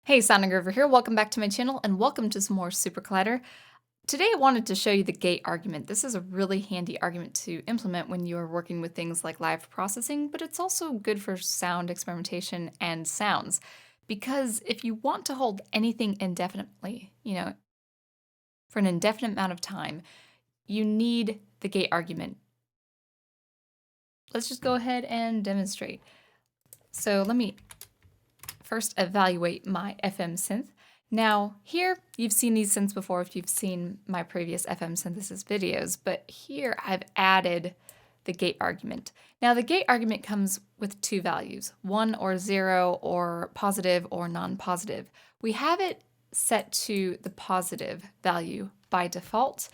Hey, Sound Engraver here. Welcome back to my channel and welcome to some more SuperCollider. Today I wanted to show you the gate argument. This is a really handy argument to implement when you're working with things like live processing, but it's also good for sound experimentation and sounds. Because if you want to hold anything indefinitely, for an indefinite amount of time, you need the gate argument. Let's just go ahead and demonstrate. So let me first evaluate my FM synth. Now here, you've seen these synths before if you've seen my previous FM synthesis videos, but here I've added the gate argument. Now the gate argument comes with two values, 1 or 0 or positive or non-positive. We have it set to the positive value by default,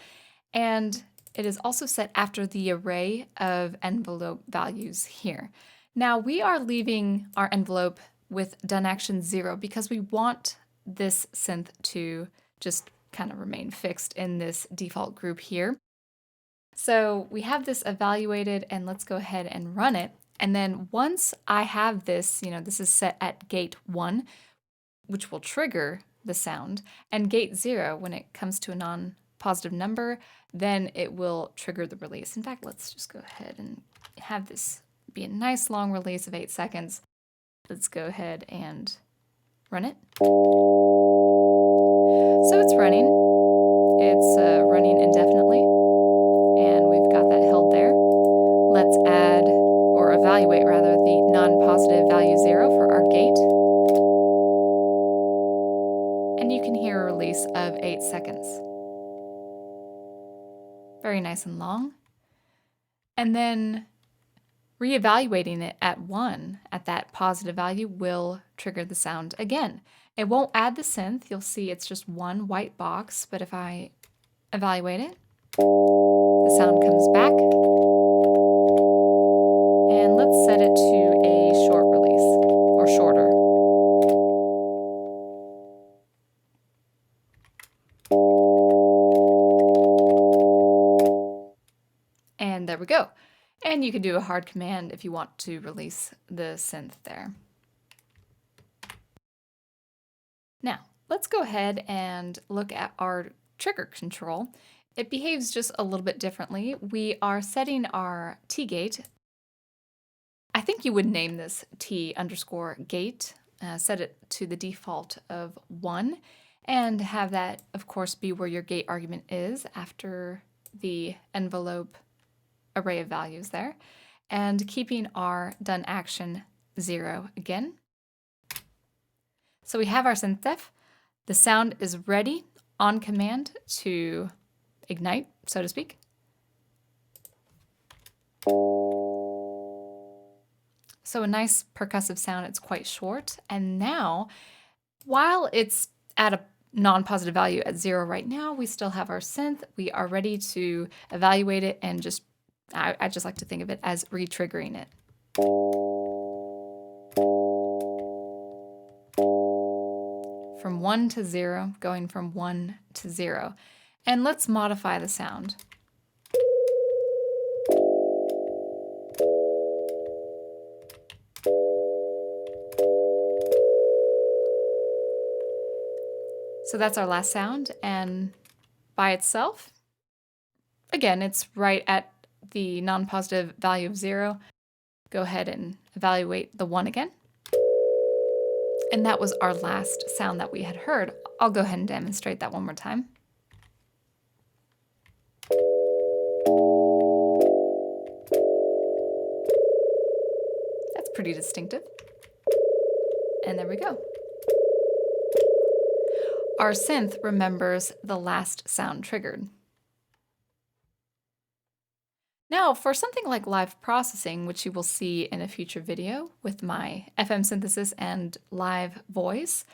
and it is also set after the array of envelope values here. Now we are leaving our envelope with done action 0 because we want this synth to just kind of remain fixed in this default group here. So we have this evaluated, and let's go ahead and run it. And then once I have this, this is set at gate 1, which will trigger the sound, and gate 0, when it comes to a non-positive number, then it will trigger the release. In fact, let's just go ahead and have this be a nice long release of 8 seconds. Let's go ahead and run it. So it's running. It's running indefinitely, and we've got that held there. Let's add, or evaluate rather, the non-positive value 0 for our gate. And you can hear a release of 8 seconds. Very nice and long. And then reevaluating it at 1 at that positive value will trigger the sound again. It won't add the synth. You'll see it's just one white box, but if I evaluate it, the sound comes back. And let's set it to a short release, or shorter. And there we go. And you can do a hard command if you want to release the synth there. Now, let's go ahead and look at our trigger control. It behaves just a little bit differently. We are setting our T gate. I think you would name this T_gate, set it to the default of 1, and have that, of course, be where your gate argument is after the envelope array of values there, and keeping our done action 0 again. So we have our synth def. The sound is ready on command to ignite, so to speak. So a nice percussive sound. It's quite short. And now, while it's at a non-positive value at 0 right now, we still have our synth. We are ready to evaluate it and just I just like to think of it as re-triggering it. From 1 to 0, going from 1 to 0. And let's modify the sound. So that's our last sound, and by itself, again, it's right at the non-positive value of 0. Go ahead and evaluate the 1 again. And that was our last sound that we had heard. I'll go ahead and demonstrate that one more time. That's pretty distinctive. And there we go. Our synth remembers the last sound triggered. Now, for something like live processing, which you will see in a future video with my FM synthesis and live voice,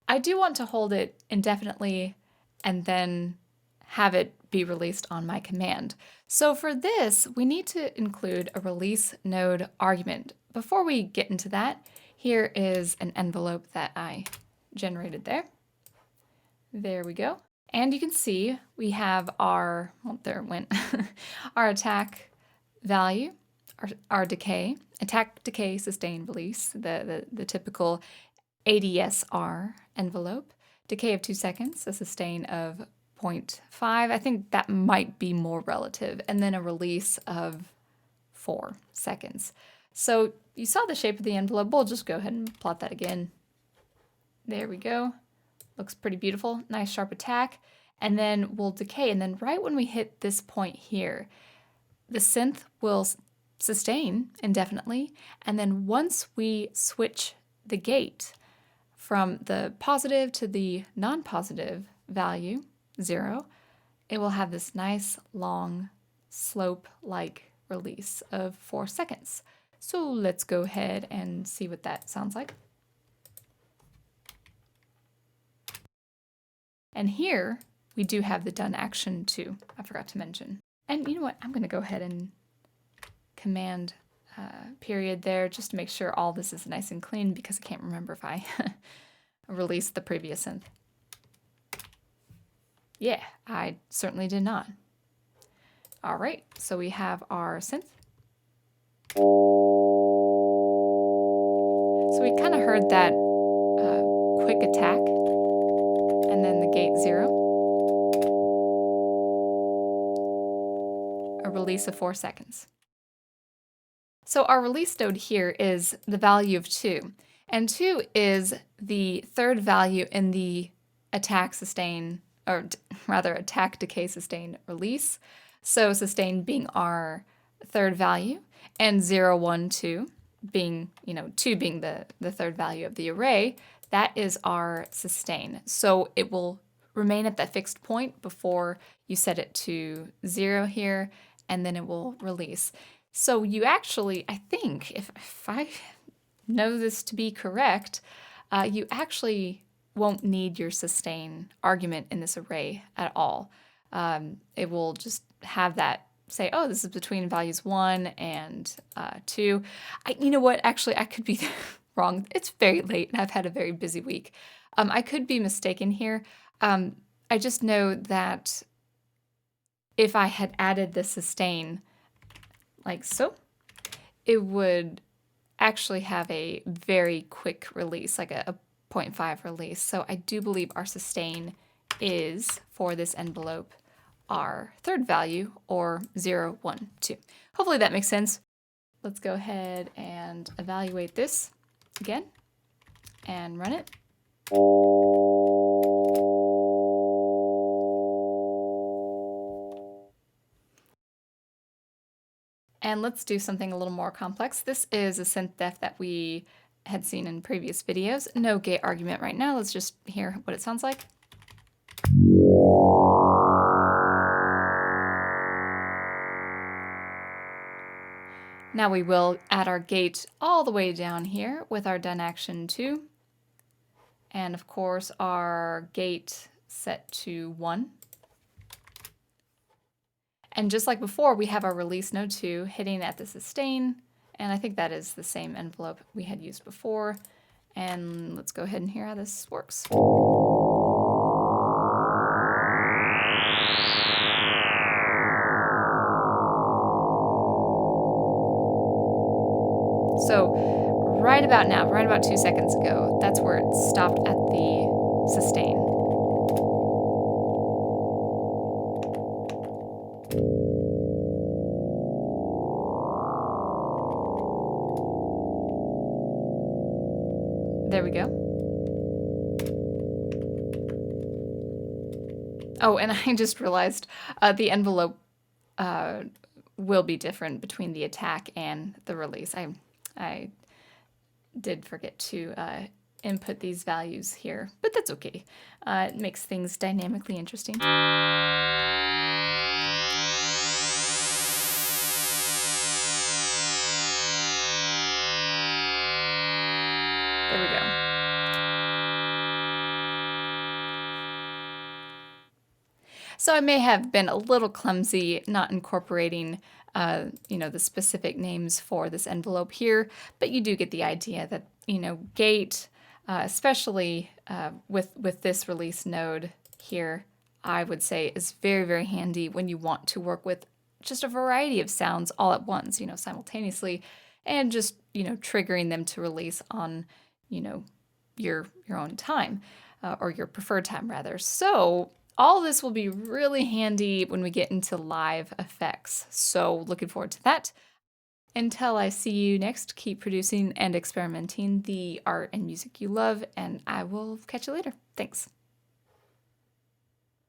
I do want to hold it indefinitely and then have it be released on my command. So for this, we need to include a release node argument. Before we get into that, here is an envelope that I generated there. There we go. And you can see we have our, well, there it went, our attack value, our decay, attack, decay, sustain, release, the typical ADSR envelope, decay of 2 seconds, a sustain of 0.5. I think that might be more relative, and then a release of 4 seconds. So you saw the shape of the envelope. We'll just go ahead and plot that again. There we go. Looks pretty beautiful. Nice sharp attack. And then we'll decay. And then right when we hit this point here, the synth will sustain indefinitely. And then once we switch the gate from the positive to the non-positive value, 0, it will have this nice long slope-like release of 4 seconds. So let's go ahead and see what that sounds like. And here we do have the done action too, I forgot to mention. And you know what, I'm going to go ahead and command period there just to make sure all this is nice and clean, because I can't remember if I released the previous synth. Yeah, I certainly did not. All right, so we have our synth. So we kind of heard that quick attack, and then the gate 0. A release of 4 seconds. So our release node here is the value of 2, and 2 is the third value in the attack, sustain, or rather attack, decay, sustain, release. So sustain being our third value, and 0, 1, 2 being, 2 being the third value of the array, that is our sustain. So it will remain at that fixed point before you set it to 0 here, and then it will release. So you actually, I think, if I know this to be correct, you actually won't need your sustain argument in this array at all. It will just have that say, oh, this is between values 1 and 2. You know what? Actually, I could be wrong. It's very late and I've had a very busy week. I could be mistaken here. I just know that if I had added the sustain like so, it would actually have a very quick release, like a 0.5 release. So I do believe our sustain is, for this envelope, our third value, or 0, 1, 2. Hopefully that makes sense. Let's go ahead and evaluate this again and run it. And let's do something a little more complex. This is a synth def that we had seen in previous videos. No gate argument right now. Let's just hear what it sounds like. Now we will add our gate all the way down here with our done action 2. And of course our gate set to 1. And just like before, we have our release node 2 hitting at the sustain. And I think that is the same envelope we had used before. And let's go ahead and hear how this works. So right about now, right about 2 seconds ago, that's where it stopped at the sustain. There we go. Oh, and I just realized the envelope will be different between the attack and the release. I did forget to input these values here, but that's okay. It makes things dynamically interesting. There we go. So I may have been a little clumsy not incorporating the specific names for this envelope here, but you do get the idea that, gate, especially with this release node here, I would say is very, very handy when you want to work with just a variety of sounds all at once, simultaneously, and just, triggering them to release on, your own time, or your preferred time rather. So all this will be really handy when we get into live effects. So looking forward to that. Until I see you next, keep producing and experimenting the art and music you love, and I will catch you later. Thanks.